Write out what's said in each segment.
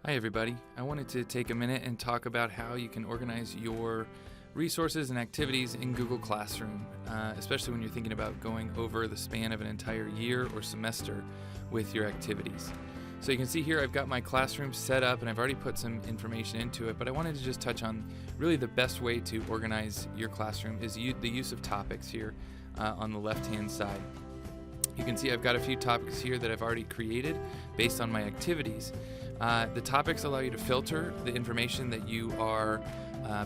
Hi everybody. I wanted to take a minute and talk about how you can organize your resources and activities in Google Classroom, especially when you're thinking about going over the span of an entire year or semester with your activities. So you can see here I've got my classroom set up and I've already put some information into it, but I wanted to just touch on really the best way to organize your classroom is the use of topics here on the left-hand side. You can see I've got a few topics here that I've already created based on my activities. The topics allow you to filter the information that you are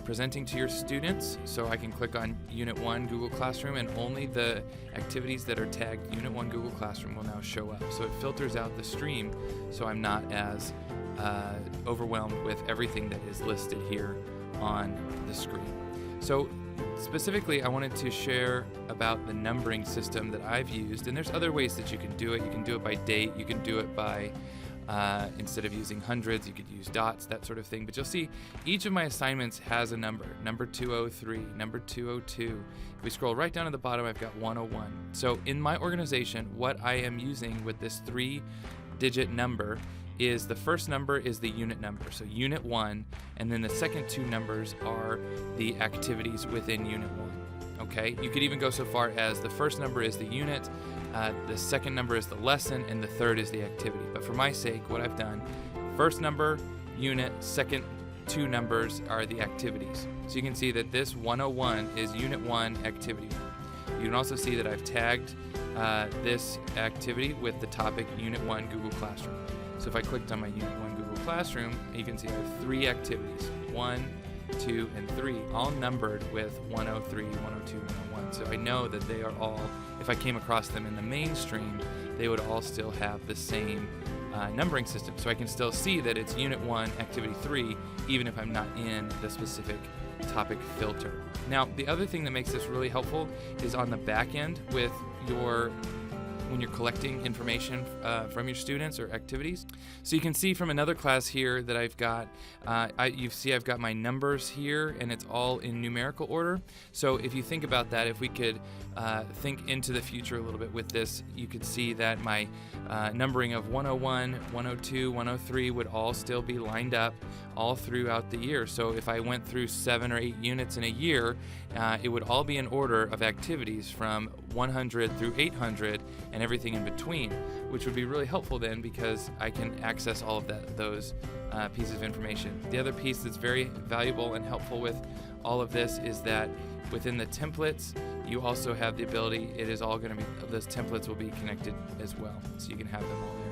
presenting to your students. So I can click on Unit 1 Google Classroom and only the activities that are tagged Unit 1 Google Classroom will now show up. So it filters out the stream so I'm not as overwhelmed with everything that is listed here on the screen. So specifically, I wanted to share about the numbering system that I've used, and there's other ways that you can do it. You can do it by date, you can do it by instead of using hundreds, you could use dots, that sort of thing. But you'll see each of my assignments has a number 203, number 202. If we scroll right down to the bottom, I've got 101. So in my organization, what I am using with this 3-digit number is the first number is the unit number, so Unit 1, and then the second two numbers are the activities within Unit 1. Okay, you could even go so far as the first number is the unit, the second number is the lesson, and the third is the activity. But for my sake, what I've done, first number, unit, second two numbers are the activities. So you can see that this 101 is Unit 1, Activity 1. You can also see that I've tagged this activity with the topic Unit 1, Google Classroom. So if I clicked on my Unit 1 Google Classroom, you can see I have 3 activities, 1, 2, and 3, all numbered with 103, 102, 101. So I know that they are all, if I came across them in the mainstream, they would all still have the same numbering system. So I can still see that it's Unit 1, Activity 3, even if I'm not in the specific topic filter. Now, the other thing that makes this really helpful is on the back end with when you're collecting information from your students or activities. So you can see from another class here that I've got, I've got my numbers here and it's all in numerical order. So if you think about that, if we could think into the future a little bit with this, you could see that my numbering of 101, 102, 103 would all still be lined up all throughout the year. So if I went through 7 or 8 units in a year, it would all be in order of activities from 100 through 800 and everything in between, which would be really helpful then because I can access all of those pieces of information. The other piece that's very valuable and helpful with all of this is that within the templates, you also have the ability, those templates will be connected as well, so you can have them all there.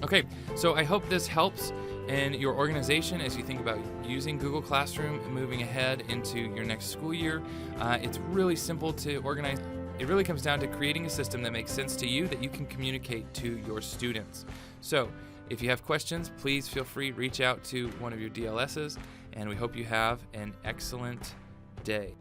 Okay, so I hope this helps in your organization as you think about using Google Classroom and moving ahead into your next school year. It's really simple to organize. It really comes down to creating a system that makes sense to you that you can communicate to your students. So if you have questions, please feel free to reach out to one of your DLSs, and we hope you have an excellent day.